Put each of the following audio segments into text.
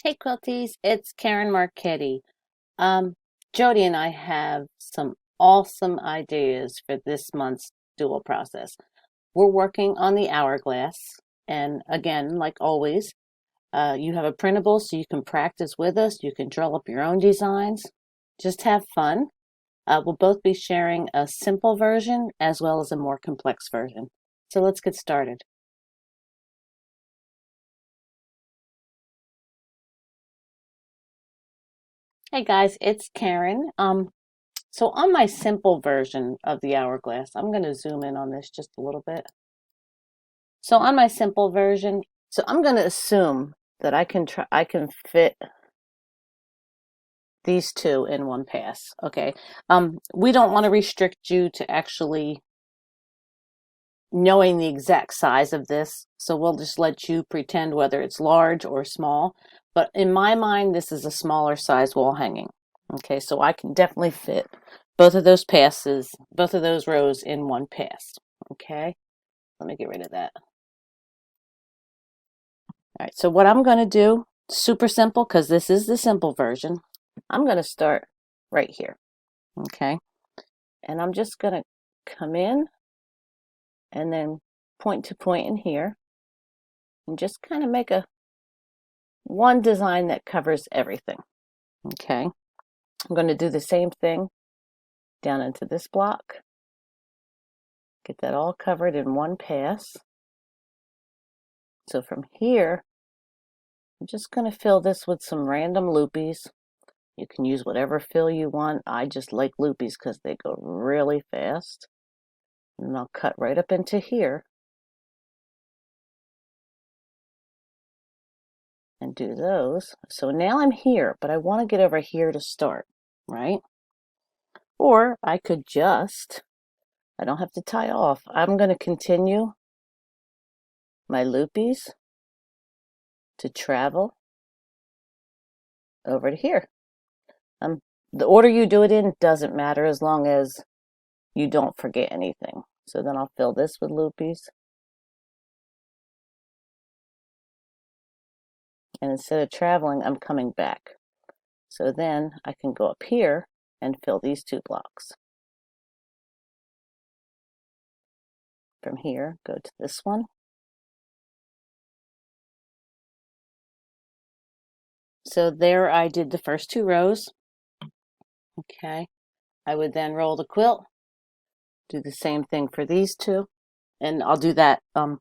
Hey Quilties, it's Karen Marchetti. Jodi and I have some awesome ideas for this month's dual process. We're working on the Hourglass, and again, like always, you have a printable so you can practice with us. You can draw up your own designs. Just have fun. We'll both be sharing a simple version as well as a more complex version. So let's get started. Hey guys, it's Karen. So on my simple version of the Hourglass, I'm going to zoom in on this just a little bit. So on my simple version, so I'm going to assume that I can fit these two in one pass. Okay. We don't want to restrict you to actually knowing the exact size of this, so we'll just let you pretend whether it's large or small. But in my mind, this is a smaller size wall hanging. Okay, so I can definitely fit both of those passes, both of those rows in one pass. Okay, let me get rid of that. All right, so what I'm going to do, super simple, because this is the simple version. I'm going to start right here. Okay, and I'm just going to come in and then point to point in here and just kind of make a one design that covers everything. Okay, I'm going to do the same thing down into this block. Get that all covered in one pass. So from here, I'm just going to fill this with some random loopies. You can use whatever fill you want. I just like loopies because they go really fast. And I'll cut right up into here and do those. So now I'm here, but I want to get over here to start, right? Or I could just, I don't have to tie off. I'm going to continue my loopies to travel over to here. The order you do it in doesn't matter as long as you don't forget anything. So then I'll fill this with loopies. And instead of traveling, I'm coming back. So then I can go up here and fill these two blocks. From here, go to this one. So there I did the first two rows. Okay, I would then roll the quilt, do the same thing for these two, and I'll do that, I'll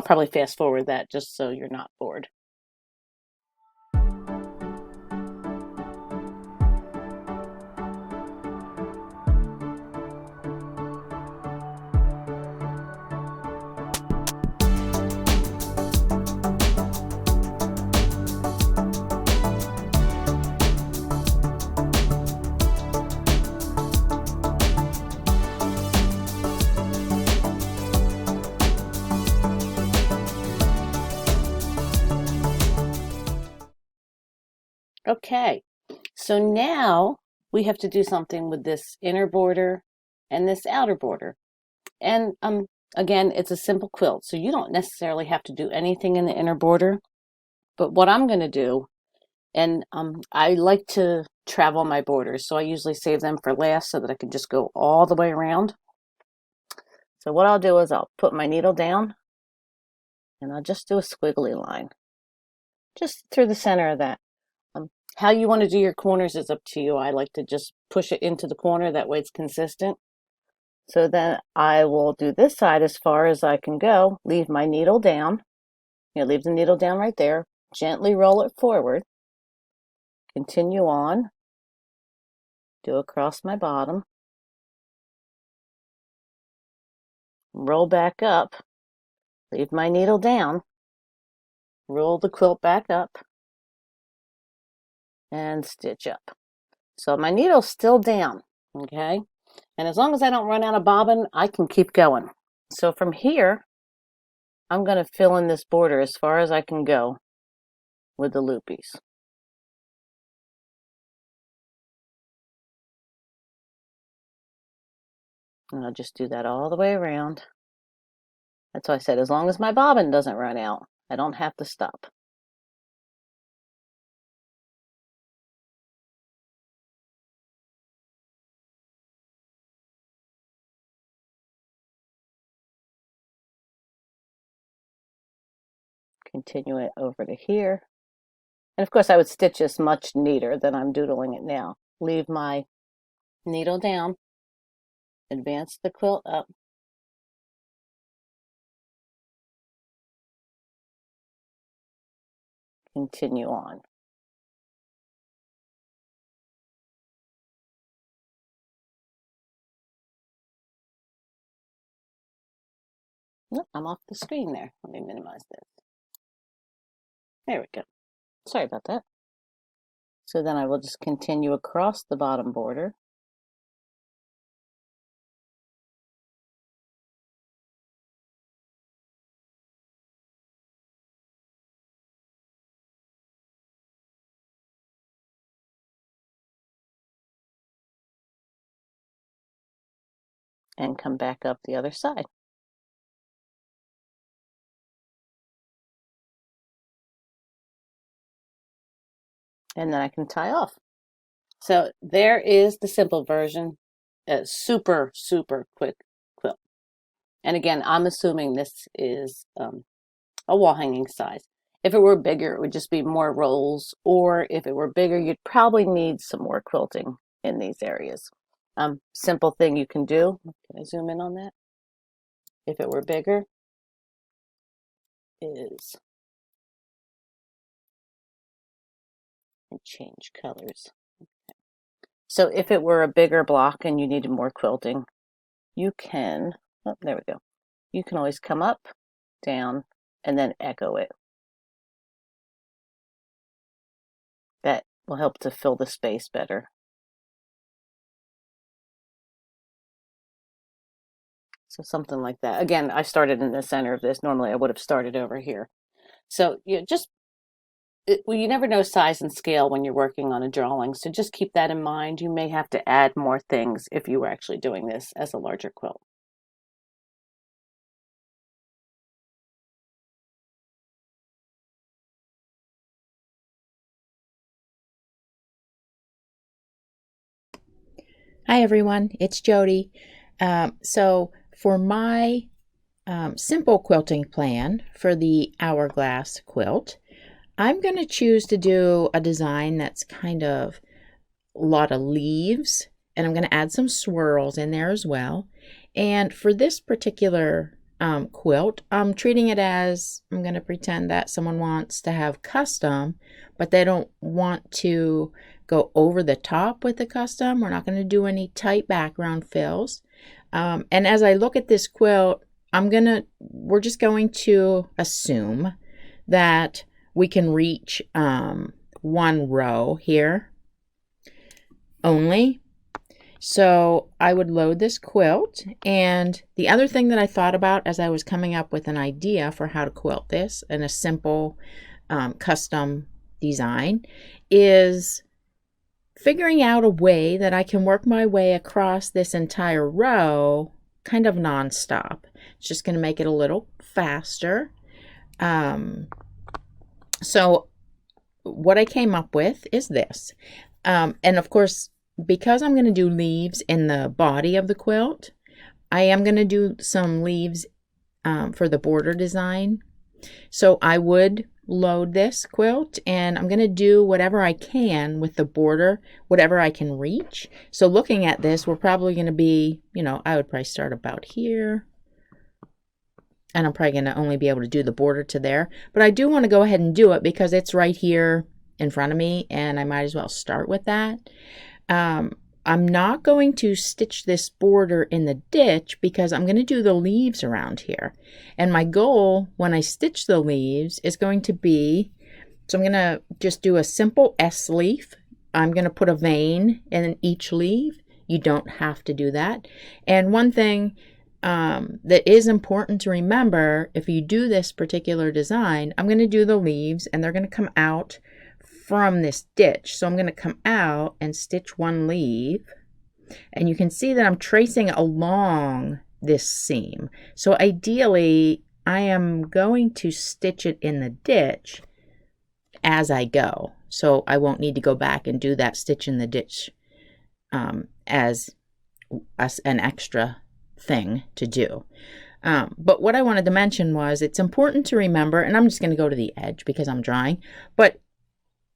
probably fast forward that just so you're not bored. Okay, so now we have to do something with this inner border and this outer border. And again, it's a simple quilt, so you don't necessarily have to do anything in the inner border. But what I'm going to do, and I like to travel my borders, so I usually save them for last so that I can just go all the way around. So what I'll do is I'll put my needle down, and I'll just do a squiggly line, just through the center of that. How you want to do your corners is up to you. I like to just push it into the corner, that way it's consistent. So then I will do this side as far as I can go, leave my needle down, leave the needle down right there, gently roll it forward, continue on, do across my bottom, roll back up, leave my needle down, roll the quilt back up, and stitch up. So my needle's still down, okay? And as long as I don't run out of bobbin, I can keep going. So from here, I'm going to fill in this border as far as I can go with the loopies. And I'll just do that all the way around. That's why I said as long as my bobbin doesn't run out, I don't have to stop. Continue it over to here. And of course I would stitch this much neater than I'm doodling it now. Leave my needle down, advance the quilt up, continue on. Nope, I'm off the screen there. Let me minimize this. There we go. Sorry about that. So then I will just continue across the bottom border. And come back up the other side. And then I can tie off. So there is the simple version. A super, super quick quilt. And again, I'm assuming this is a wall hanging size. If it were bigger, it would just be more rolls, or if it were bigger, you'd probably need some more quilting in these areas. Simple thing you can do. Can I zoom in on that? If it were bigger, is and change colors. Okay. So if it were a bigger block and you needed more quilting, you can, oh, there we go. You can always come up, down, and then echo it. That will help to fill the space better. So something like that. Again, I started in the center of this. Normally I would have started over here. So you just, well, you never know size and scale when you're working on a drawing. So just keep that in mind. You may have to add more things if you were actually doing this as a larger quilt. Hi everyone, it's Jodi. So for my simple quilting plan for the Hourglass quilt, I'm going to choose to do a design that's kind of a lot of leaves, and I'm going to add some swirls in there as well. And for this particular quilt, I'm treating it as, I'm going to pretend that someone wants to have custom, but they don't want to go over the top with the custom. We're not going to do any tight background fills. And as I look at this quilt, we're just going to assume that we can reach one row here only. So I would load this quilt, and the other thing that I thought about as I was coming up with an idea for how to quilt this in a simple custom design is figuring out a way that I can work my way across this entire row kind of nonstop. It's just going to make it a little faster. So what I came up with is this. And of course, because I'm going to do leaves in the body of the quilt, I am going to do some leaves for the border design. So I would load this quilt, and I'm going to do whatever I can with the border, whatever I can reach. So looking at this, we're probably going to be, I would probably start about here, and I'm probably going to only be able to do the border to there. But I do want to go ahead and do it because it's right here in front of me, and I might as well start with that. I'm not going to stitch this border in the ditch because I'm going to do the leaves around here. And my goal when I stitch the leaves is going to be, so I'm going to just do a simple S leaf. I'm going to put a vein in each leaf. You don't have to do that. And one thing that is important to remember, if you do this particular design, I'm going to do the leaves and they're going to come out from this ditch. So I'm going to come out and stitch one leaf, And you can see that I'm tracing along this seam. So ideally, I am going to stitch it in the ditch as I go. So I won't need to go back and do that stitch in the ditch as an extra thing to do. But what I wanted to mention was it's important to remember, and I'm just going to go to the edge because I'm drawing, but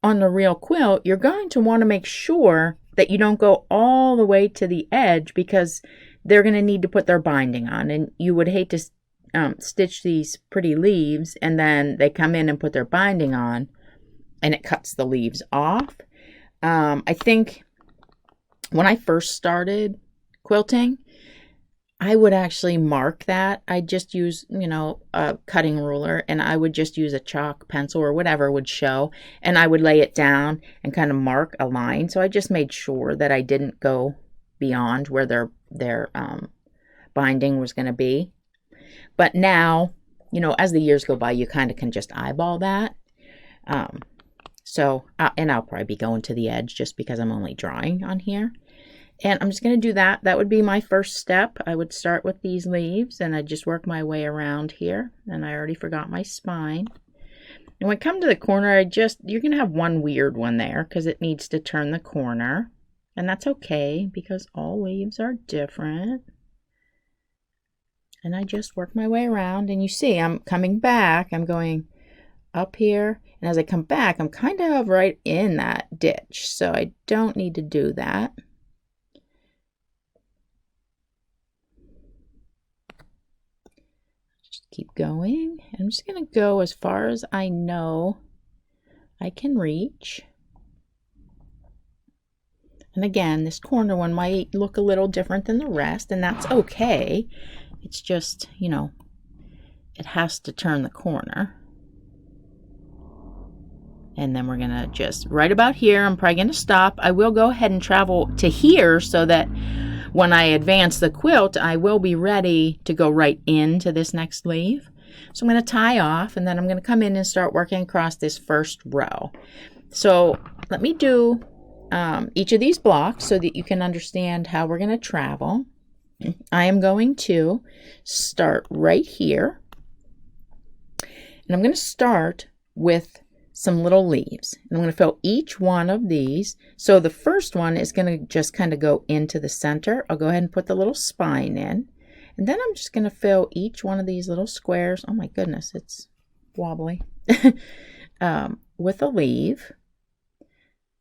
on the real quilt, you're going to want to make sure that you don't go all the way to the edge because they're going to need to put their binding on, and you would hate to stitch these pretty leaves and then they come in and put their binding on and it cuts the leaves off. I think when I first started quilting, I would actually mark that. I'd just use, a cutting ruler, and I would just use a chalk pencil or whatever would show, and I would lay it down and kind of mark a line. So I just made sure that I didn't go beyond where their binding was going to be. But now, as the years go by, you kind of can just eyeball that. And I'll probably be going to the edge just because I'm only drawing on here. And I'm just going to do that. That would be my first step. I would start with these leaves and I'd just work my way around here. And I already forgot my spine. And when I come to the corner, you're going to have one weird one there because it needs to turn the corner. And that's okay because all leaves are different. And I just work my way around. And you see, I'm coming back. I'm going up here. And as I come back, I'm kind of right in that ditch. So I don't need to do that. Keep going. I'm just going to go as far as I know I can reach. And again, this corner one might look a little different than the rest, and that's okay. It's just, it has to turn the corner. And then we're going to just right about here, I'm probably going to stop. I will go ahead and travel to here so that when I advance the quilt, I will be ready to go right into this next leaf. So I'm going to tie off, and then I'm going to come in and start working across this first row. So let me do each of these blocks so that you can understand how we're going to travel. I am going to start right here, and I'm going to start with some little leaves. And I'm going to fill each one of these. So the first one is going to just kind of go into the center. I'll go ahead and put the little spine in. And then I'm just going to fill each one of these little squares. Oh my goodness, it's wobbly. With a leaf.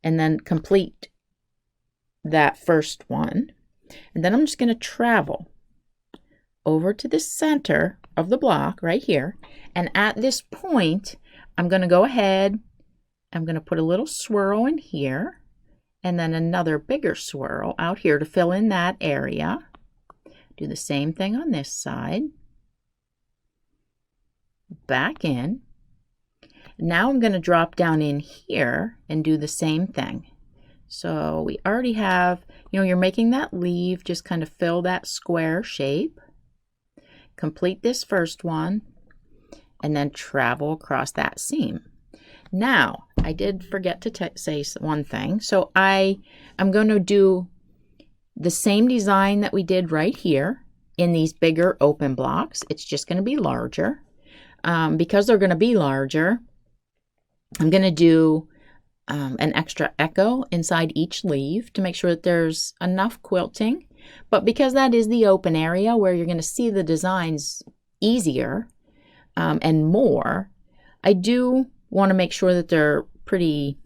And then complete that first one. And then I'm just going to travel over to the center of the block right here. And at this point, I'm going to go ahead, I'm going to put a little swirl in here and then another bigger swirl out here to fill in that area. Do the same thing on this side. Back in. Now I'm going to drop down in here and do the same thing. So we already have, you're making that leaf, just kind of fill that square shape. Complete this first one. And then travel across that seam. Now, I did forget to say one thing. So I'm going to do the same design that we did right here in these bigger open blocks. It's just going to be larger. Because they're going to be larger, I'm going to do an extra echo inside each leaf to make sure that there's enough quilting. But because that is the open area where you're going to see the designs easier, and more, I do want to make sure that they're pretty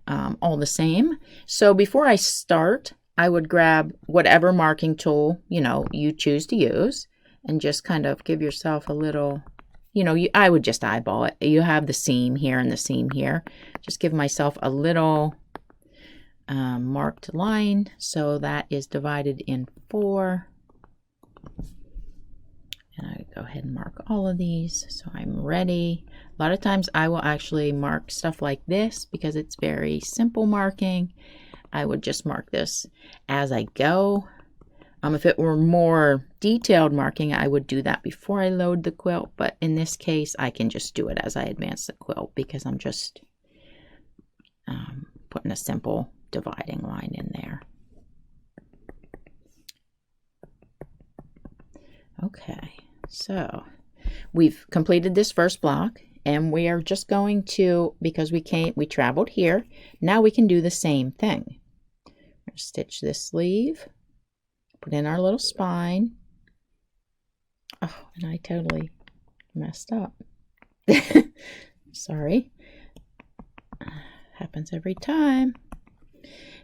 all the same. So before I start, I would grab whatever marking tool, you choose to use and just kind of give yourself a little, I would just eyeball it. You have the seam here and the seam here. Just give myself a little marked line. So that is divided in 4. And I go ahead and mark all of these so I'm ready. A lot of times I will actually mark stuff like this because it's very simple marking. I would just mark this as I go. If it were more detailed marking, I would do that before I load the quilt. But in this case, I can just do it as I advance the quilt because I'm just putting a simple dividing line in there. Okay, so we've completed this first block, and we are just going to, because we traveled here, now we can do the same thing. Stitch this sleeve, put in our little spine. Oh, and I totally messed up. Sorry. Happens every time.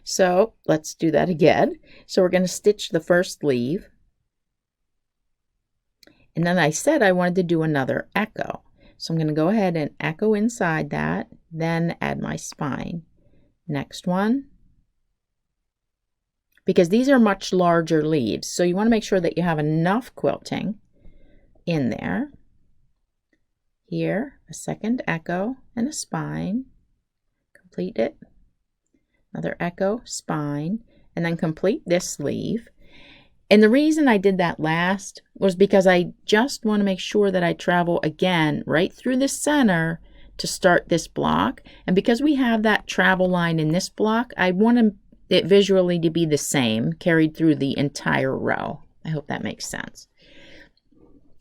So let's do that again. So we're going to stitch the first sleeve. And then I said I wanted to do another echo. So I'm going to go ahead and echo inside that, then add my spine. Next one. Because these are much larger leaves, so you want to make sure that you have enough quilting in there. Here, a second echo and a spine. Complete it. Another echo, spine, and then complete this sleeve. And the reason I did that last was because I just want to make sure that I travel again right through the center to start this block. And because we have that travel line in this block, I want it visually to be the same, carried through the entire row. I hope that makes sense.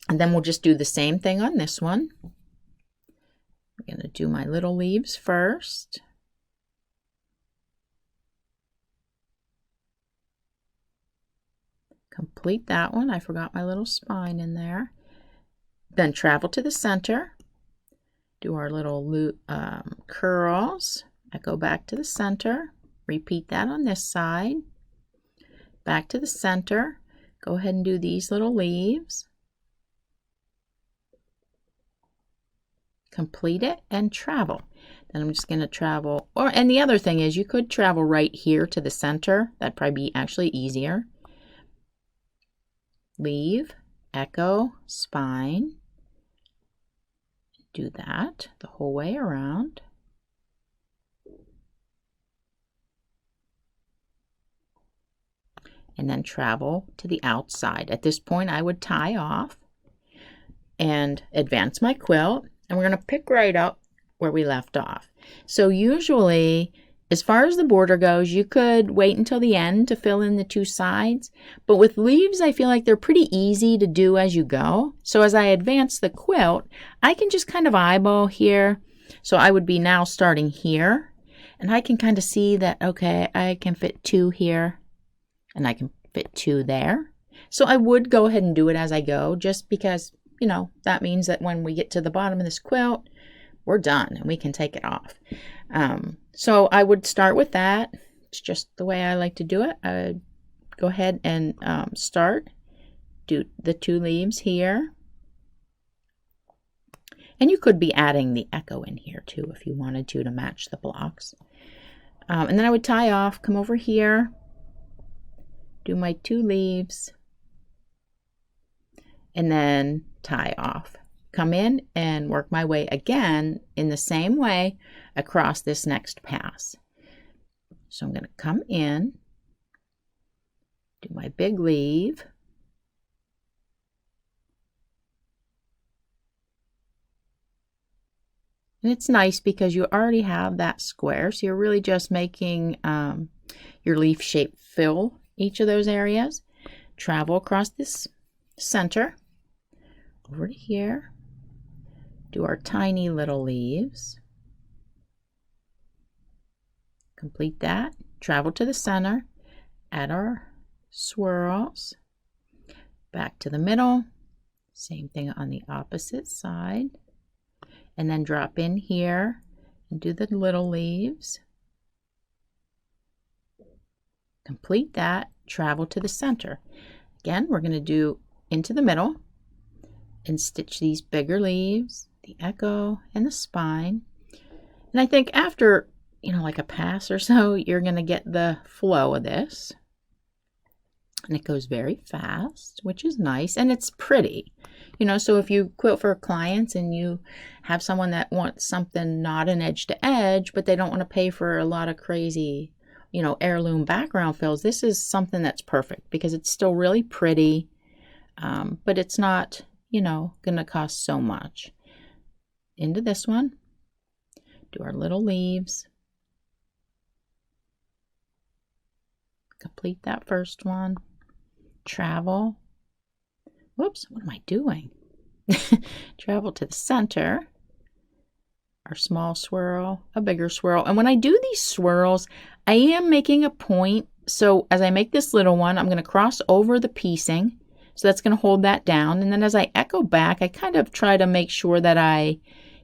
And then we'll just do the same thing on this one. I'm going to do my little leaves first. Complete that one. I forgot my little spine in there. Then travel to the center. Do our little curls. Echo back to the center. Repeat that on this side. Back to the center. Go ahead and do these little leaves. Complete it and travel. Then I'm just going to travel. And the other thing is you could travel right here to the center. That'd probably be actually easier. Leave, echo, spine. Do that the whole way around. And then travel to the outside. At this point, I would tie off and advance my quilt. And we're going to pick right up where we left off. So usually, as far as the border goes, you could wait until the end to fill in the two sides. But with leaves, I feel like they're pretty easy to do as you go. So as I advance the quilt, I can just kind of eyeball here. So I would be now starting here. And I can kind of see that, okay, I can fit 2 here. And I can fit 2 there. So I would go ahead and do it as I go, just because, you know, that means that when we get to the bottom of this quilt, we're done and we can take it off. So I would start with that. It's just the way I like to do it. I would go ahead and start. Do the 2 leaves here. And you could be adding the echo in here too if you wanted to match the blocks. And then I would tie off, come over here. Do my 2 leaves, and then tie off. Come in and work my way again in the same way across this next pass. So I'm going to come in, do my big leave, and it's nice because you already have that square, so you're really just making your leaf shape fill each of those areas. Travel across this center over to here. Do our tiny little leaves. Complete that. Travel to the center. Add our swirls. Back to the middle. Same thing on the opposite side. And then drop in here and do the little leaves. Complete that, travel to the center. Again, we're going to do into the middle and stitch these bigger leaves, the echo and the spine. And I think after, you know, like a pass or so, you're going to get the flow of this. And it goes very fast, which is nice, and it's pretty. You know, so if you quilt for clients and you have someone that wants something not an edge to edge, but they don't want to pay for a lot of crazy, you know, heirloom background fills, this is something that's perfect because it's still really pretty, but it's not, you know, going to cost so much. Into this one, do our little leaves. Complete that first one. Travel. whoops, what am I doing? Travel to the center. Our small swirl, a bigger swirl. And when I do these swirls, I am making a point. So as I make this little one, I'm going to cross over the piecing. So that's going to hold that down. And then as I echo back, I kind of try to make sure that I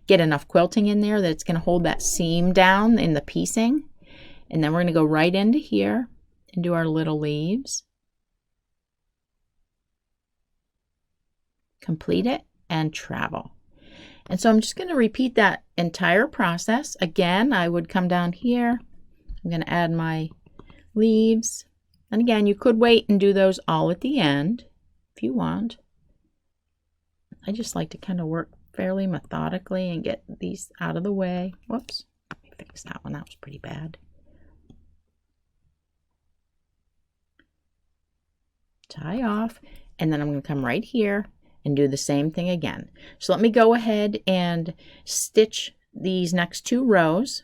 get enough quilting in there that it's going to hold that seam down in the piecing. And then we're going to go right into here and do our little leaves. Complete it and travel. And so I'm just going to repeat that entire process. Again, I would come down here. I'm going to add my leaves. And again, you could wait and do those all at the end if you want. I just like to kind of work fairly methodically and get these out of the way. Whoops, let me fix that one. That was pretty bad. Tie off, and then I'm going to come right here and do the same thing again. So let me go ahead and stitch these next 2 rows.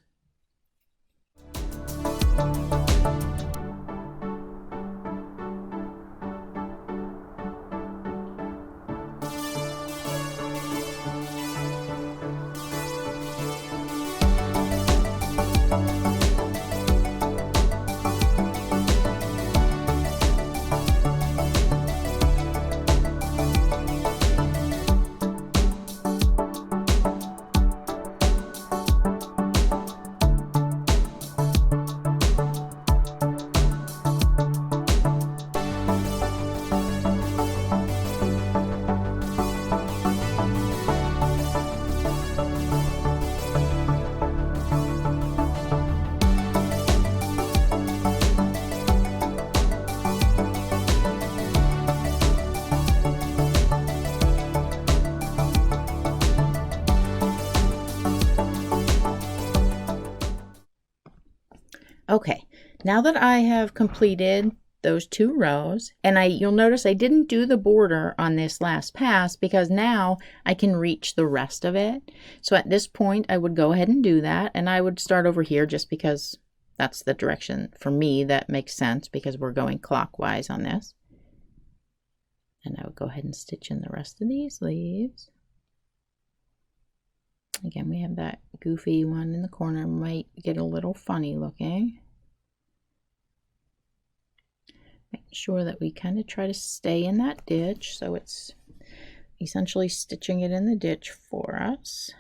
Okay, now that I have completed those 2 rows, and you'll notice I didn't do the border on this last pass because now I can reach the rest of it. So at this point I would go ahead and do that, and I would start over here just because that's the direction for me that makes sense because we're going clockwise on this. And I would go ahead and stitch in the rest of these leaves. Again, we have that goofy one in the corner, might get a little funny looking. Make sure that we kind of try to stay in that ditch, so it's essentially stitching it in the ditch for us.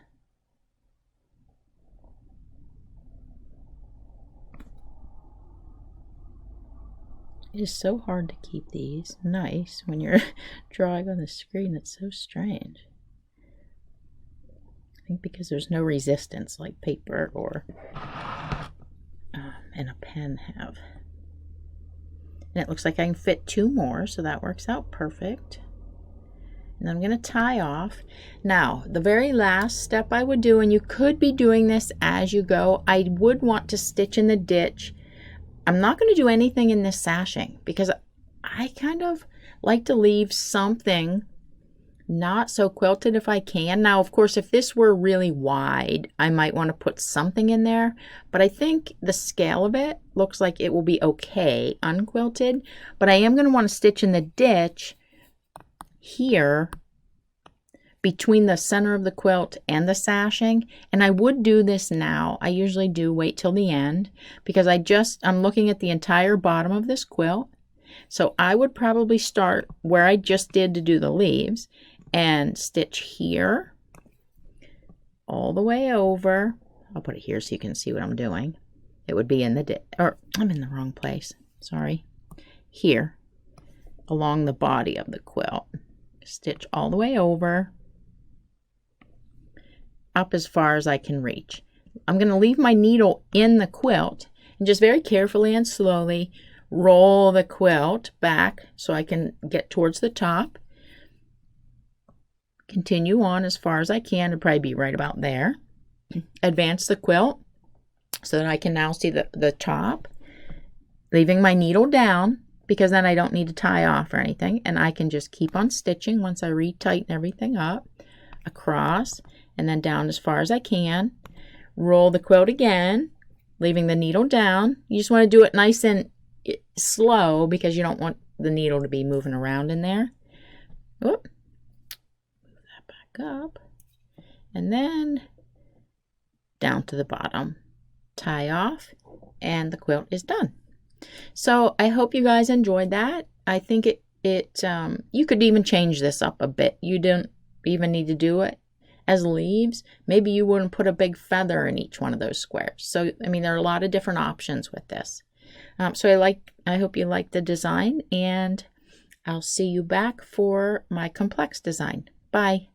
It is so hard to keep these nice when you're drawing on the screen. It's so strange. I think because there's no resistance like paper or and a pen have. And it looks like I can fit 2 more, so that works out perfect. And I'm going to tie off. Now, the very last step I would do, and you could be doing this as you go, I would want to stitch in the ditch. I'm not going to do anything in this sashing because I kind of like to leave something not so quilted if I can. Now, of course, if this were really wide, I might want to put something in there, but I think the scale of it looks like it will be okay unquilted, but I am going to want to stitch in the ditch here between the center of the quilt and the sashing, and I would do this now. I usually do wait till the end because I'm looking at the entire bottom of this quilt, so I would probably start where I just did to do the leaves and stitch here all the way over. I'll put it here so you can see what I'm doing. It would be in the or I'm in the wrong place, sorry. Here along the body of the quilt, stitch all the way over up as far as I can reach. I'm going to leave my needle in the quilt and just very carefully and slowly roll the quilt back so I can get towards the top. Continue on as far as I can. It'll probably be right about there. Advance the quilt so that I can now see the top. Leaving my needle down because then I don't need to tie off or anything. And I can just keep on stitching once I retighten everything up. Across and then down as far as I can. Roll the quilt again, leaving the needle down. You just want to do it nice and slow because you don't want the needle to be moving around in there. Oop, move that back up. And then down to the bottom. Tie off, and the quilt is done. So I hope you guys enjoyed that. I think you could even change this up a bit. You don't even need to do it as leaves. Maybe you wouldn't put a big feather in each one of those squares. So I mean, there are a lot of different options with this. I hope you like the design, and I'll see you back for my complex design. Bye.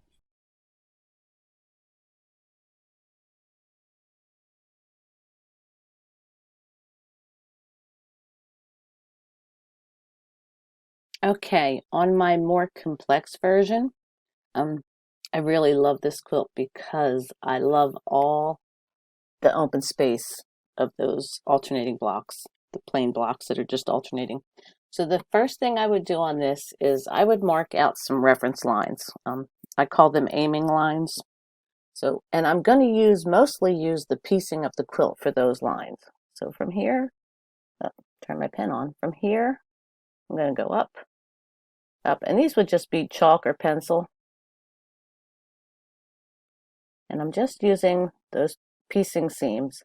Okay, on my more complex version, um, I really love this quilt because I love all the open space of those alternating blocks, the plain blocks that are just alternating. So the first thing I would do on this is I would mark out some reference lines. I call them aiming lines. So, and I'm going to mostly use the piecing of the quilt for those lines. So from here, turn my pen on. From here, I'm going to go up, up, and these would just be chalk or pencil. And I'm just using those piecing seams,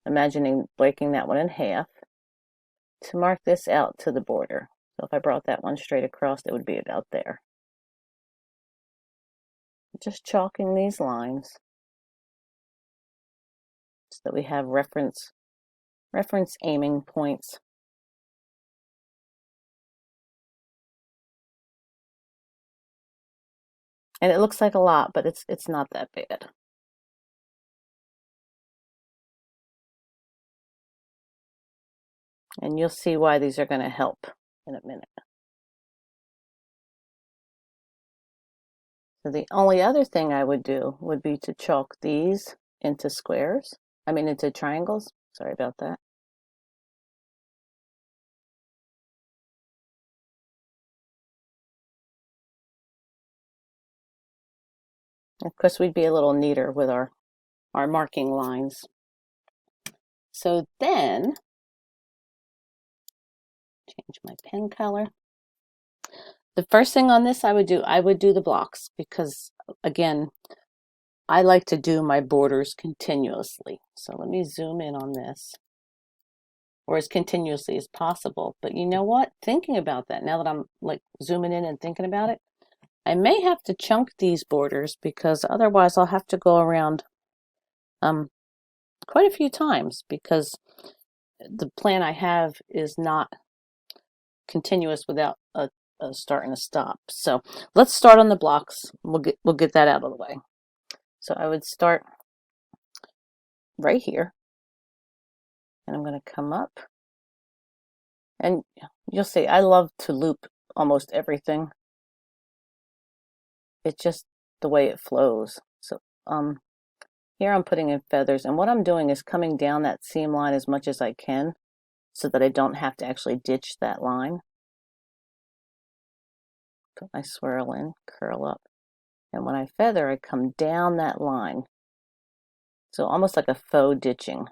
imagining breaking that one in half to mark this out to the border. So if I brought that one straight across, it would be about there. Just chalking these lines so that we have reference aiming points. And it looks like a lot, but it's not that bad. And you'll see why these are going to help in a minute. So the only other thing I would do would be to chalk these into squares. I mean into triangles. Sorry about that. Of course, we'd be a little neater with our marking lines. So then, change my pen color. The first thing on this I would do the blocks because, again, I like to do my borders continuously. So let me zoom in on this, or as continuously as possible. But you know what? Thinking about that, now that I'm like zooming in and thinking about it, I may have to chunk these borders because otherwise I'll have to go around quite a few times because the plan I have is not continuous without a start and a stop. So let's start on the blocks. We'll get that out of the way. So I would start right here, and I'm going to come up, and you'll see I love to loop almost everything. It's just the way it flows. So here I'm putting in feathers, and what I'm doing is coming down that seam line as much as I can so that I don't have to actually ditch that line. Put my swirl in, curl up, and when I feather, I come down that line. So almost like a faux ditching.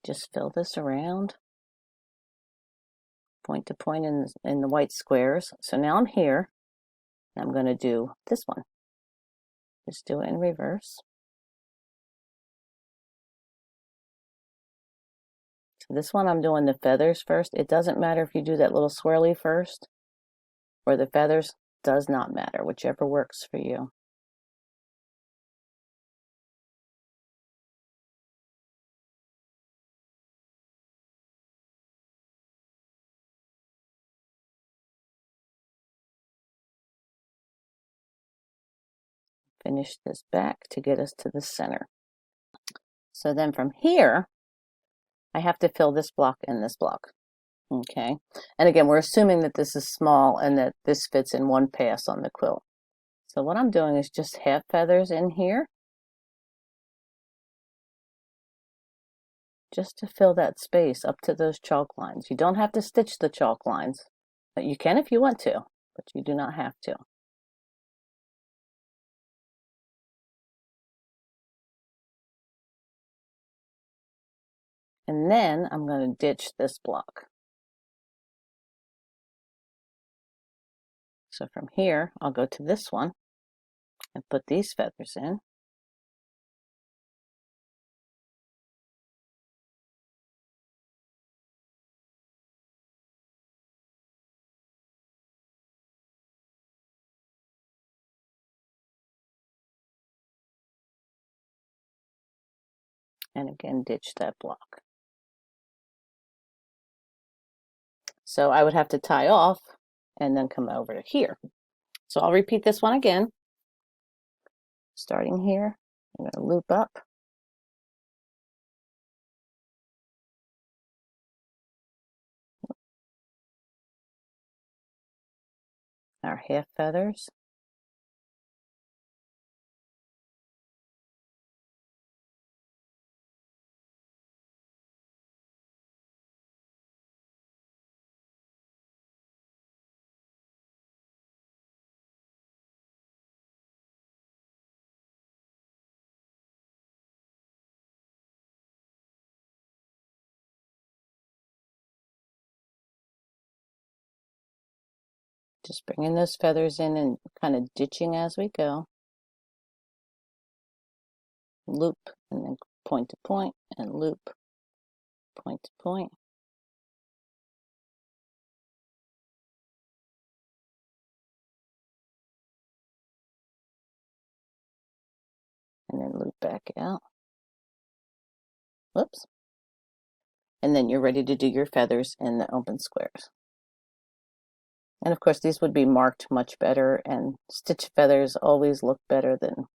Just fill this around, point to point in the white squares. So now I'm here, and I'm going to do this one. Just do it in reverse. So this one I'm doing the feathers first. It doesn't matter if you do that little swirly first or the feathers, does not matter, whichever works for you. Finish this back to get us to the center. So then from here, I have to fill this block and this block. Okay, and again, we're assuming that this is small and that this fits in one pass on the quilt. So what I'm doing is just half feathers in here, just to fill that space up to those chalk lines. You don't have to stitch the chalk lines, but you can if you want to, but you do not have to. And then I'm going to ditch this block. So from here, I'll go to this one and put these feathers in. And again, ditch that block. So I would have to tie off and then come over to here. So I'll repeat this one again. Starting here, I'm going to loop up. Our half feathers. Just bringing those feathers in and kind of ditching as we go. Loop and then point to point and loop, point to point. And then loop back out. Whoops. And then you're ready to do your feathers in the open squares. And of course, these would be marked much better, and stitch feathers always look better than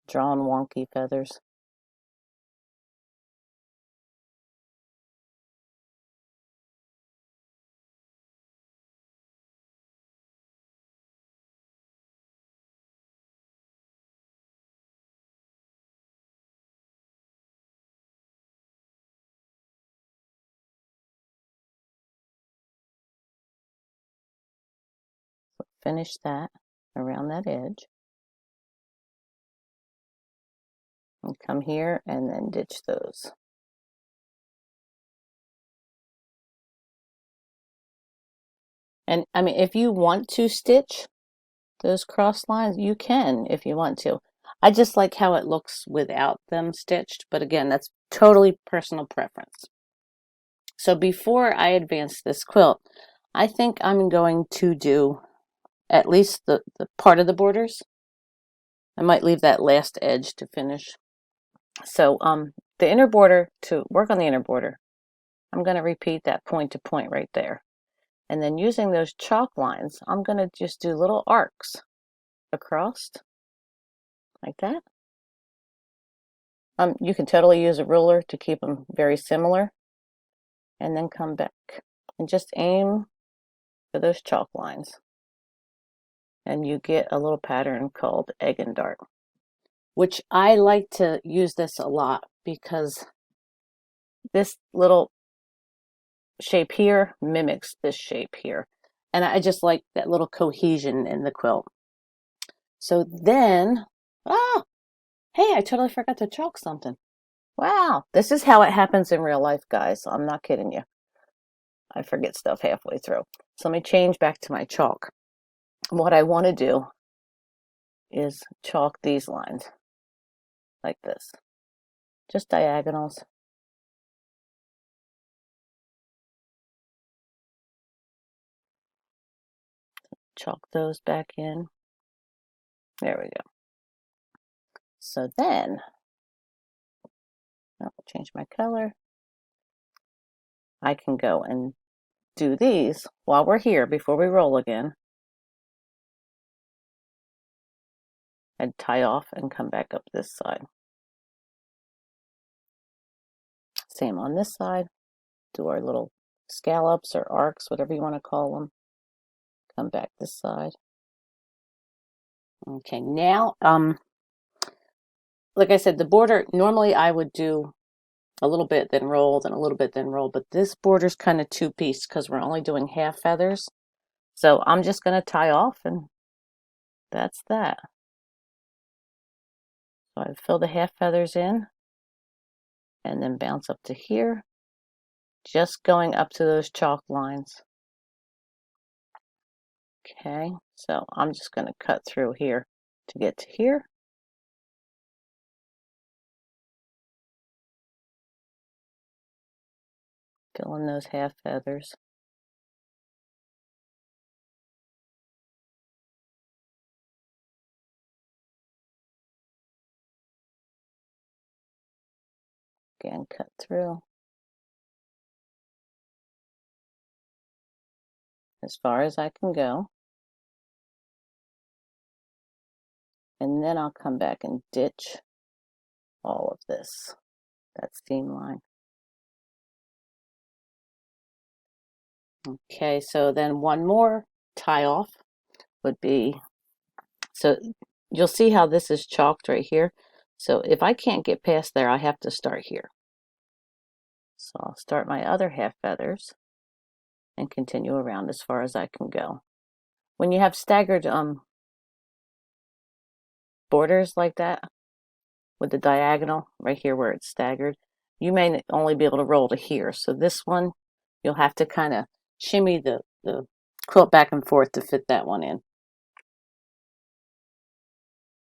drawn wonky feathers. Finish that around that edge. And come here and then ditch those. And I mean, if you want to stitch those cross lines, you can if you want to. I just like how it looks without them stitched, but again, that's totally personal preference. So before I advance this quilt, I think I'm going to do at least the part of the borders. I might leave that last edge to finish. So the inner border, to work on the inner border, I'm going to repeat that point to point right there. And then using those chalk lines, I'm going to just do little arcs across like that. You can totally use a ruler to keep them very similar. And then come back and just aim for those chalk lines. And you get a little pattern called egg and dart, which I like to use this a lot because this little shape here mimics this shape here. And I just like that little cohesion in the quilt. So then, hey, I totally forgot to chalk something. Wow, this is how it happens in real life, guys. I'm not kidding you. I forget stuff halfway through. So let me change back to my chalk. What I want to do is chalk these lines like this. Just diagonals. Chalk those back in. There we go. So then, I'll change my color. I can go and do these while we're here before we roll again. And tie off and come back up this side. Same on this side. Do our little scallops or arcs, whatever you want to call them. Come back this side. Okay, now, like I said, the border, normally I would do a little bit, then roll, then a little bit, then roll, but this border's kind of two-piece because we're only doing half feathers. So I'm just going to tie off, and that's that. So I fill the half feathers in, and then bounce up to here, just going up to those chalk lines. Okay, so I'm just going to cut through here to get to here. Fill in those half feathers. Again, cut through as far as I can go. And then I'll come back and ditch all of this, that seam line. Okay, so then one more tie off would be, so you'll see how this is chalked right here. So if I can't get past there, I have to start here. So I'll start my other half feathers and continue around as far as I can go. When you have staggered borders like that, with the diagonal right here where it's staggered, you may only be able to roll to here. So this one, you'll have to kind of shimmy the quilt back and forth to fit that one in.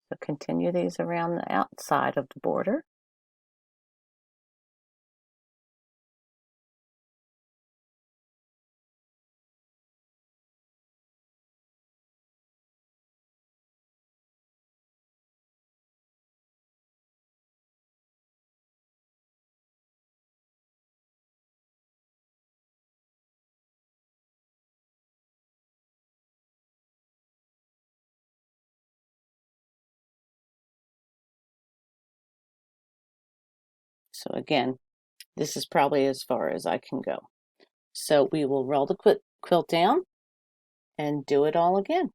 So continue these around the outside of the border. So again, this is probably as far as I can go. So we will roll the quilt down and do it all again.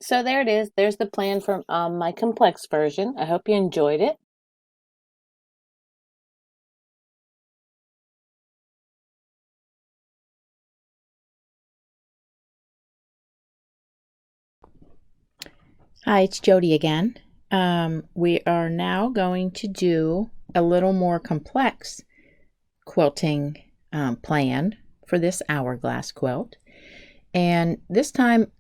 So there it is. There's the plan from my complex version. I hope you enjoyed it. Hi, it's Jodi again. We are now going to do a little more complex quilting plan for this hourglass quilt. And this time,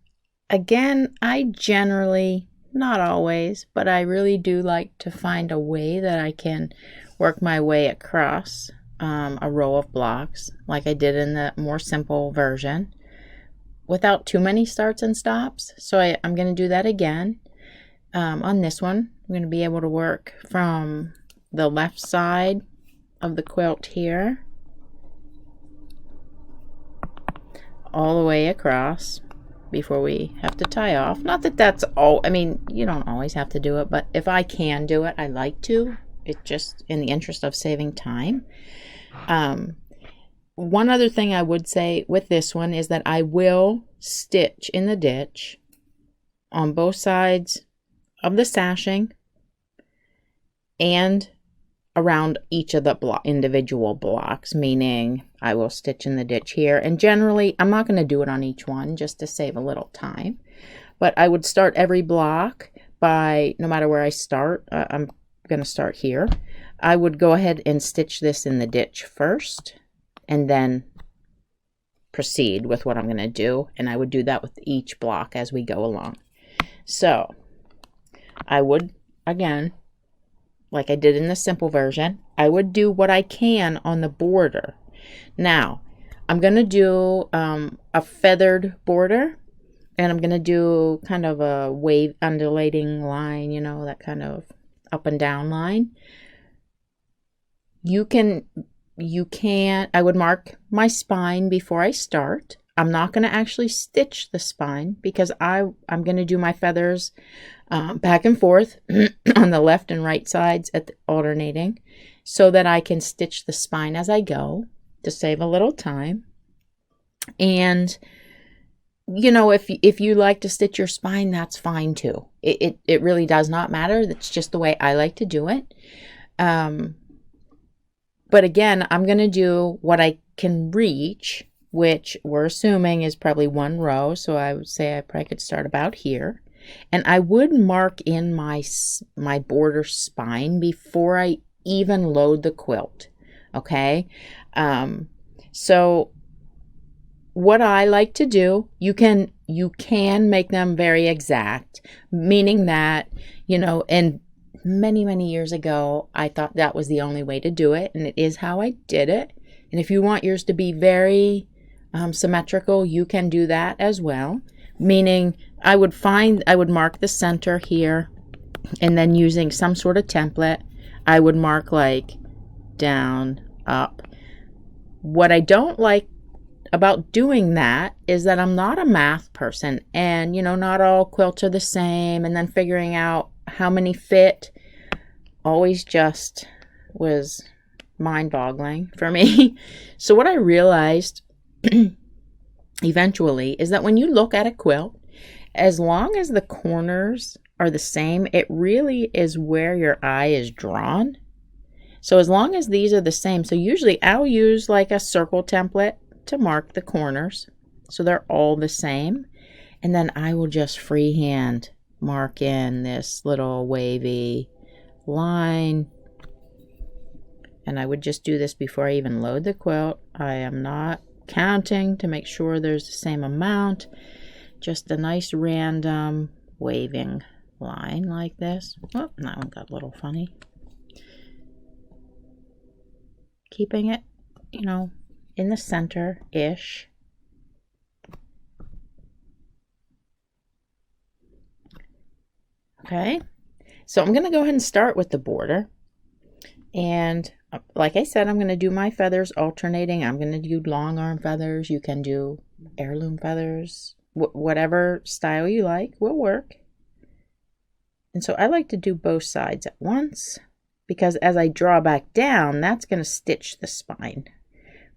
again, I generally, not always, but I really do like to find a way that I can work my way across a row of blocks like I did in the more simple version without too many starts and stops. So I'm going to do that again. On this one, I'm going to be able to work from the left side of the quilt here all the way across before we have to tie off. Not that that's all, I mean, you don't always have to do it, but if I can do it, I like to. It's just in the interest of saving time. One other thing I would say with this one is that I will stitch in the ditch on both sides of the sashing and around each of the individual blocks, meaning I will stitch in the ditch here. And generally, I'm not going to do it on each one just to save a little time. But I would start every block by, no matter where I start, I'm going to start here. I would go ahead and stitch this in the ditch first and then proceed with what I'm going to do. And I would do that with each block as we go along. So I would, again, like I did in the simple version, I would do what I can on the border. Now, I'm going to do a feathered border, and I'm going to do kind of a wave undulating line, you know, that kind of up and down line. I would mark my spine before I start. I'm not going to actually stitch the spine because I'm going to do my feathers back and forth on the left and right sides alternating so that I can stitch the spine as I go to save a little time. And you know, if you like to stitch your spine, that's fine too. It really does not matter. That's just the way I like to do it. But again, I'm going to do what I can reach, which we're assuming is probably one row. So I would say I probably could start about here. And I would mark in my border spine before I even load the quilt. Okay. So what I like to do, you can make them very exact, meaning that, you know, and many years ago, I thought that was the only way to do it, and it is how I did it. And if you want yours to be very symmetrical, you can do that as well. Meaning, I would mark the center here, and then using some sort of template, I would mark like down, up. What I don't like about doing that is that I'm not a math person, and you know, not all quilts are the same, and then figuring out how many fit always just was mind-boggling for me. So what I realized eventually is that when you look at a quilt, as long as the corners are the same, it really is where your eye is drawn. So as long as these are the same, so usually I'll use like a circle template to mark the corners so they're all the same, and then I will just freehand mark in this little wavy line, and I would just do this before I even load the quilt. I am not counting to make sure there's the same amount, just a nice random waving line like this. Oh, that one got a little funny. Keeping it, you know, in the center-ish. Okay, so I'm going to go ahead and start with the border. And like I said, I'm going to do my feathers alternating. I'm going to do long arm feathers. You can do heirloom feathers. Whatever style you like will work. And so I like to do both sides at once, because as I draw back down, that's going to stitch the spine,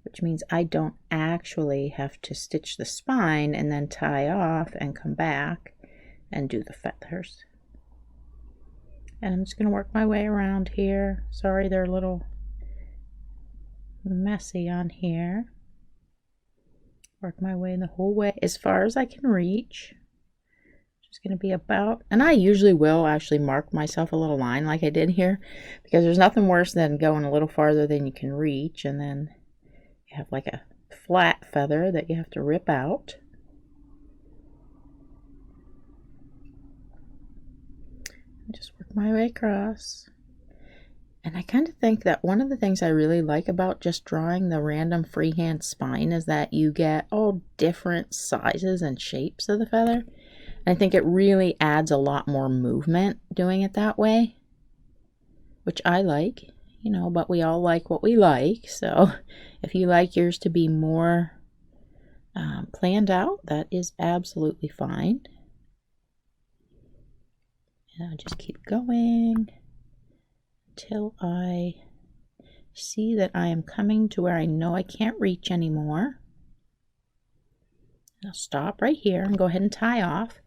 which means I don't actually have to stitch the spine and then tie off and come back and do the feathers. And I'm just going to work my way around here. Sorry, they're a little messy on here. Work my way the whole way as far as I can reach. Just going to be about, and I usually will actually mark myself a little line like I did here, because there's nothing worse than going a little farther than you can reach, and then you have like a flat feather that you have to rip out. Just work my way across. And I kind of think that one of the things I really like about just drawing the random freehand spine is that you get all different sizes and shapes of the feather. And I think it really adds a lot more movement doing it that way, which I like, you know, but we all like what we like. So if you like yours to be more planned out, that is absolutely fine. And I'll just keep going until I see that I am coming to where I know I can't reach anymore. I'll stop right here and go ahead and tie off.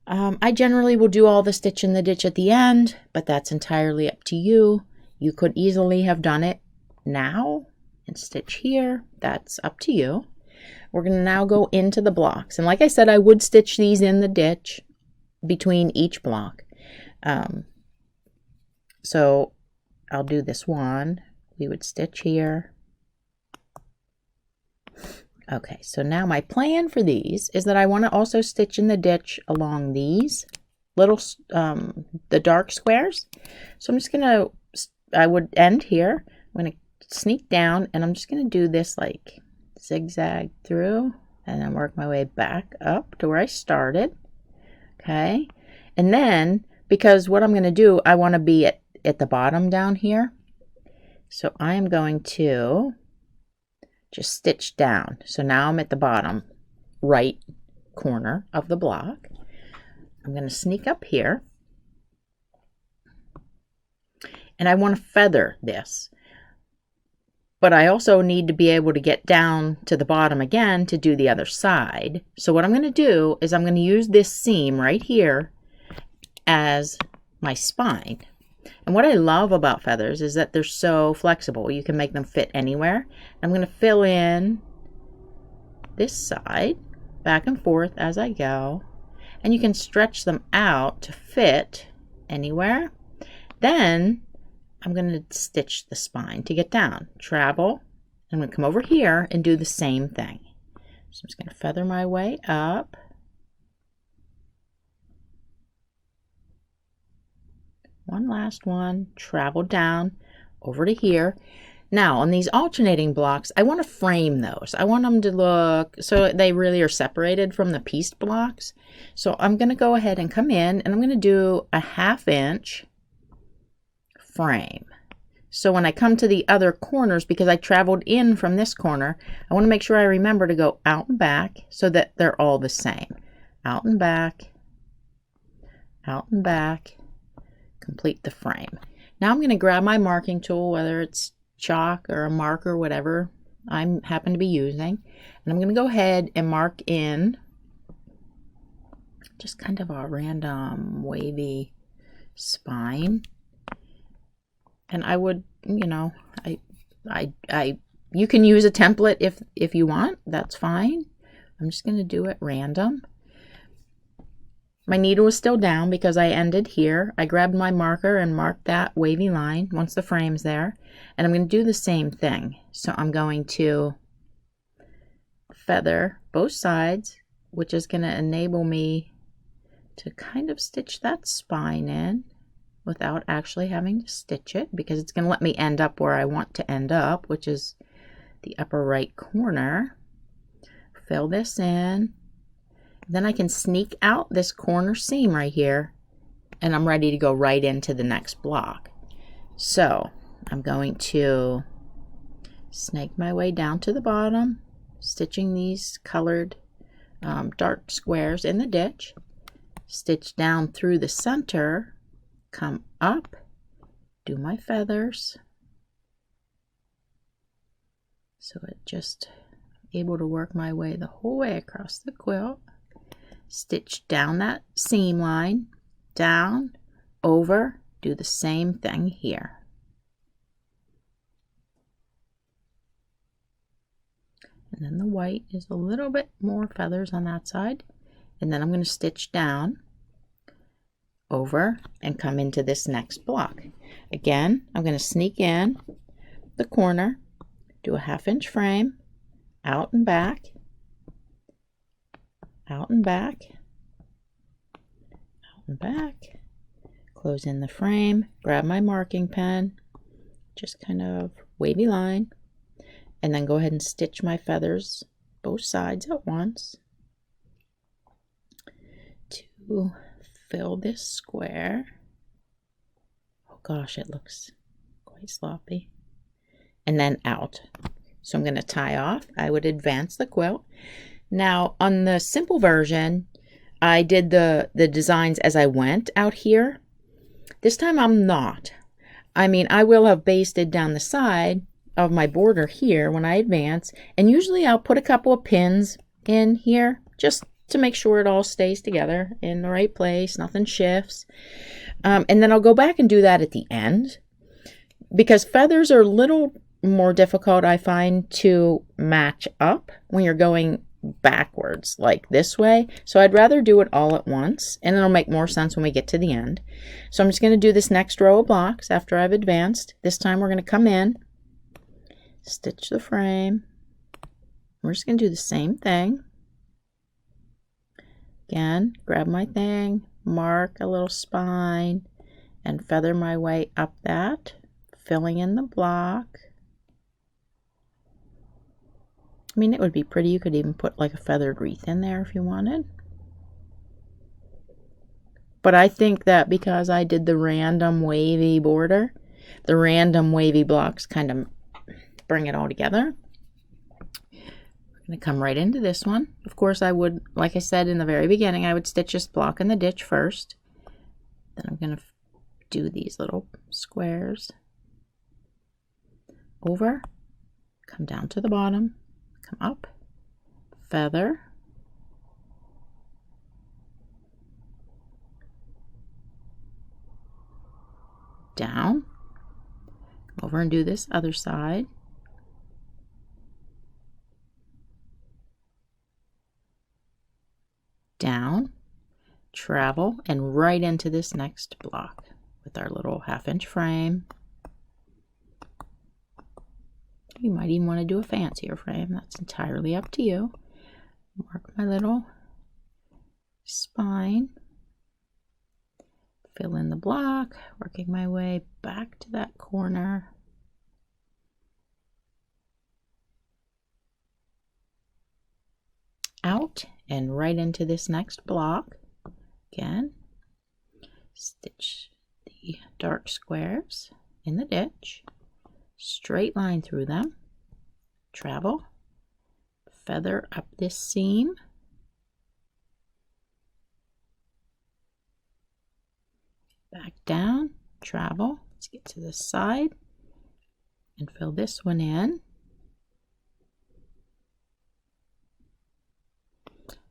I generally will do all the stitch in the ditch at the end, but that's entirely up to you. You could easily have done it now and stitch here. That's up to you. We're going to now go into the blocks. And like I said, I would stitch these in the ditch between each block. So I'll do this one. We would stitch here. Okay, so now my plan for these is that I want to also stitch in the ditch along these little, the dark squares. So I'm just going to, I would end here. I'm going to sneak down and I'm just going to do this like zigzag through and then work my way back up to where I started. Okay, and then because what I'm going to do, I want to be at the bottom down here. So I am going to just stitch down. So now I'm at the bottom right corner of the block. I'm going to sneak up here. And I want to feather this. But I also need to be able to get down to the bottom again to do the other side. So what I'm going to do is I'm going to use this seam right here as my spine. And what I love about feathers is that they're so flexible. You can make them fit anywhere. I'm going to fill in this side back and forth as I go. And you can stretch them out to fit anywhere. Then I'm going to stitch the spine to get down. Travel. I'm going to come over here and do the same thing. So I'm just going to feather my way up. One last one, travel down over to here. Now on these alternating blocks, I want to frame those. I want them to look so they really are separated from the pieced blocks. So I'm going to go ahead and come in and I'm going to do a 1/2 inch frame. So when I come to the other corners, because I traveled in from this corner, I want to make sure I remember to go out and back so that they're all the same. Out and back, out and back. Complete the frame. Now I'm going to grab my marking tool, whether it's chalk or a marker, whatever I happen to be using, and I'm going to go ahead and mark in just kind of a random wavy spine. And I would, you know, you can use a template if you want. That's fine. I'm just going to do it random. My needle was still down because I ended here. I grabbed my marker and marked that wavy line once the frame's there. And I'm going to do the same thing. So I'm going to feather both sides, which is going to enable me to kind of stitch that spine in without actually having to stitch it, because it's going to let me end up where I want to end up, which is the upper right corner. Fill this in. Then I can sneak out this corner seam right here and I'm ready to go right into the next block. So I'm going to snake my way down to the bottom, stitching these colored dark squares in the ditch, stitch down through the center, come up, do my feathers. So it just able to work my way the whole way across the quilt. Stitch down that seam line, down, over, do the same thing here. And then the white is a little bit more feathers on that side. And then I'm going to stitch down, over, and come into this next block. Again, I'm going to sneak in the corner, do a 1/2 inch frame, out and back, out and back, out and back, close in the frame, grab my marking pen, just kind of wavy line, and then go ahead and stitch my feathers both sides at once to fill this square. Oh gosh, it looks quite sloppy. And then out. So I'm going to tie off. I would advance the quilt. Now on the simple version, I did the designs as I went out here. This time I'm not. I mean, I will have basted down the side of my border here when I advance, and usually I'll put a couple of pins in here just to make sure it all stays together in the right place, nothing shifts. And then I'll go back and do that at the end, because feathers are a little more difficult, I find, to match up when you're going backwards like this way. So I'd rather do it all at once, and it'll make more sense when we get to the end. So I'm just going to do this next row of blocks after I've advanced. This time we're going to come in, stitch the frame. We're just going to do the same thing. Again, grab my thing, mark a little spine, and feather my way up that, filling in the block. I mean, it would be pretty. You could even put like a feathered wreath in there if you wanted. But I think that because I did the random wavy border, the random wavy blocks kind of bring it all together. We're going to come right into this one. Of course, I would, like I said in the very beginning, I would stitch this block in the ditch first. Then I'm going to do these little squares over, come down to the bottom, come up, feather, down, come over and do this other side, down, travel, and right into this next block with our little 1/2-inch frame. You might even want to do a fancier frame. That's entirely up to you. Mark my little spine. Fill in the block, working my way back to that corner. Out and right into this next block. Again, stitch the dark squares in the ditch. Straight line through them, travel, feather up this seam, back down, travel. Let's get to this side and fill this one in.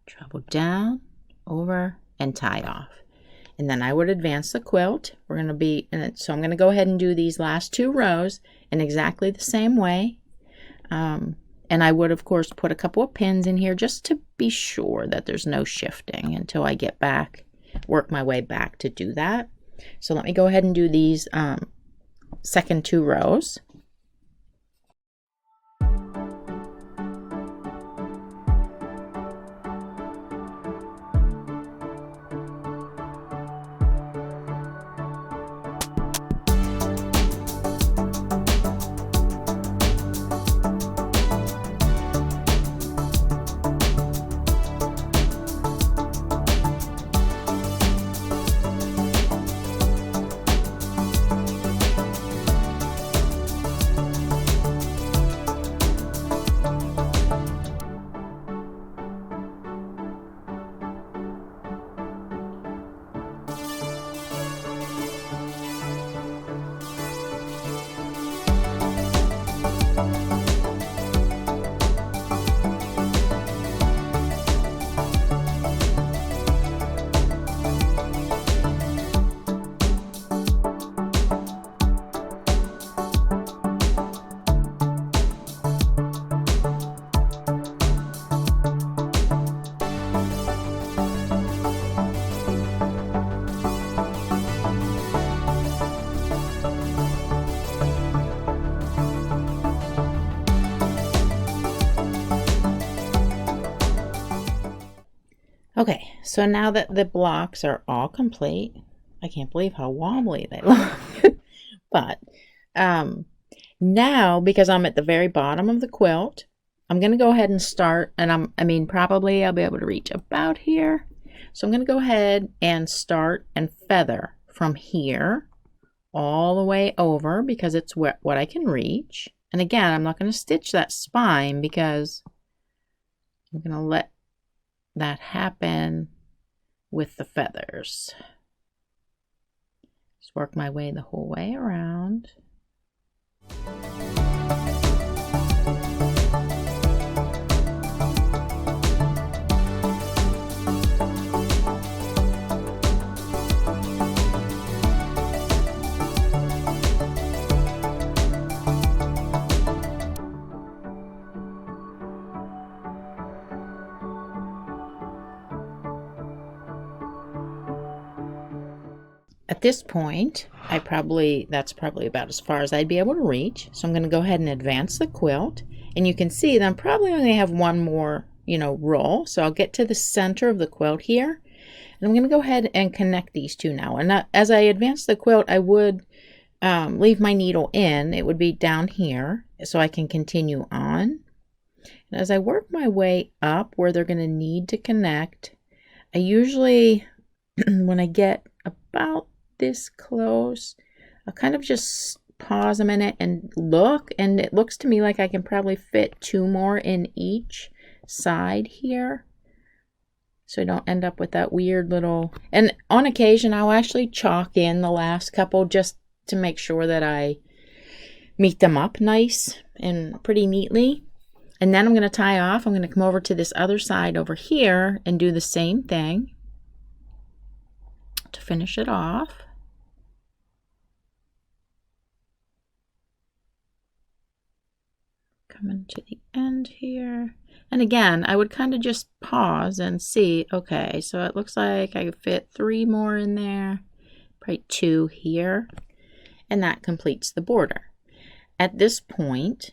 Travel down, over, and tie off. And then I would advance the quilt. We're going to be, so I'm going to go ahead and do these last 2 rows in exactly the same way. And I would, of course, put a couple of pins in here just to be sure that there's no shifting until I get back, work my way back to do that. So let me go ahead and do these second 2 rows. Okay, so now that the blocks are all complete, I can't believe how wobbly they look. But now, because I'm at the very bottom of the quilt, I'm going to go ahead and start, and probably I'll be able to reach about here. So I'm going to go ahead and start and feather from here all the way over because it's what I can reach. And again, I'm not going to stitch that spine because I'm going to let that happen with the feathers. Just work my way the whole way around. At this point, that's probably about as far as I'd be able to reach. So I'm going to go ahead and advance the quilt. And you can see that I'm probably only have one more, roll. So I'll get to the center of the quilt here. And I'm going to go ahead and connect these two now. And as I advance the quilt, I would leave my needle in. It would be down here so I can continue on. And as I work my way up where they're going to need to connect, I usually, when I get about this close, I'll kind of just pause a minute and look, and it looks to me like I can probably fit 2 more in each side here, so I don't end up with that weird little, and on occasion I'll actually chalk in the last couple just to make sure that I meet them up nice and pretty neatly. And then I'm going to tie off. I'm going to come over to this other side over here and do the same thing to finish it off. Coming to the end here. And again, I would kind of just pause and see, okay, so it looks like I could fit 3 more in there, probably 2 here, and that completes the border. At this point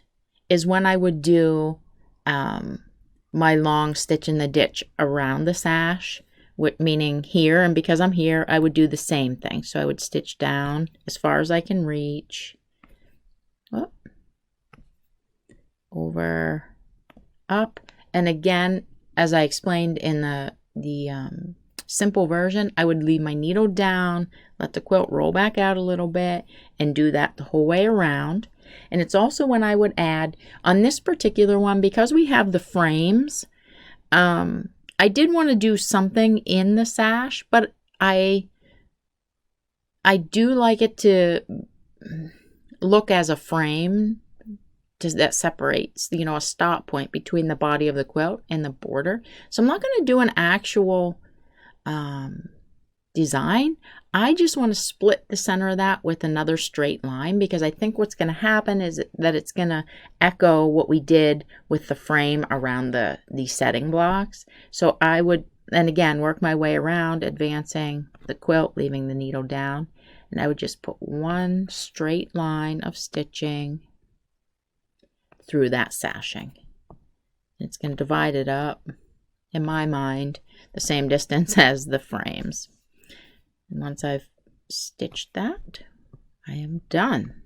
is when I would do my long stitch in the ditch around the sash, meaning here, and because I'm here, I would do the same thing. So I would stitch down as far as I can reach, over, up, and again, as I explained in the simple version, I would leave my needle down, let the quilt roll back out a little bit, and do that the whole way around. And it's also when I would add, on this particular one, because we have the frames, I did want to do something in the sash, but I do like it to look as a frame that separates, a stop point between the body of the quilt and the border. So I'm not going to do an actual design. I just want to split the center of that with another straight line, because I think what's going to happen is that it's going to echo what we did with the frame around the setting blocks. So I would, and again, work my way around, advancing the quilt, leaving the needle down, and I would just put one straight line of stitching through that sashing. It's going to divide it up, in my mind, the same distance as the frames. And once I've stitched that, I am done.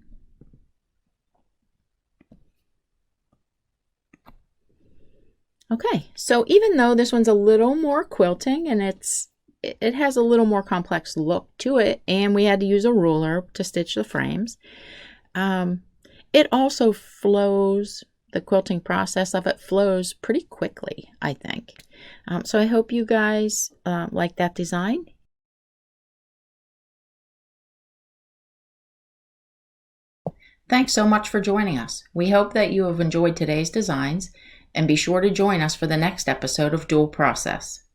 Okay, so even though this one's a little more quilting and it has a little more complex look to it, and we had to use a ruler to stitch the frames, it also flows, the quilting process of it flows pretty quickly, I think. So I hope you guys like that design. Thanks so much for joining us. We hope that you have enjoyed today's designs, and be sure to join us for the next episode of Dual Process.